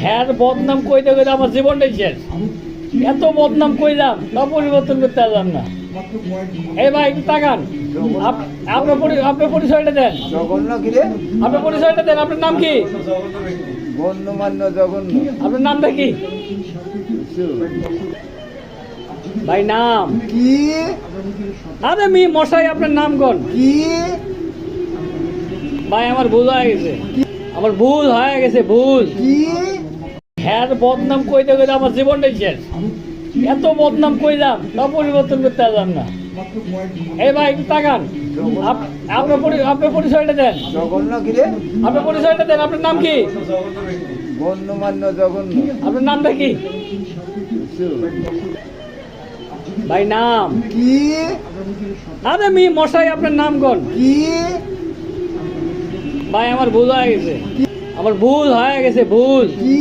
হ্যাঁ বদনাম কইতে কইতে আমার জীবনটাই শেষ। এত বদনাম কইলাম তা পরিবর্তন করতে পারলাম না। এই ভাই একটু তাকান, আপনার পরিচয়টা দেন। জঘন্য কিরে? আপনার পরিচয়টা দেন। আপনার নাম কি? গণ্যমান্য জঘন্য। আপনার নামটা কি ভাই? নাম কি? আরে মশাই আপনার নাম কোন? কি? ভাই আমার ভুল হয়ে গেছে, আমার ভুল হয়ে গেছে, ভুল। কি? হ্যাঁ বদনাম কইতে কইতে আমার জীবনটাই শেষ। এত বদনাম কইলাম তা পরিবর্তন করতে পারলাম না। এই ভাই একটু তাকান, আপনার পরিচয়টা দেন। জঘন্য কিরে? আপনার পরিচয়টা দেন। আপনার নাম কি? গণ্যমান্য জঘন্য। আপনার নামটা কি ভাই? নাম কি? আরে মশাই আপনার নাম কোন? কি? ভাই আমার ভুল হয়ে গেছে, আমার ভুল হয়ে গেছে, ভুল। কি?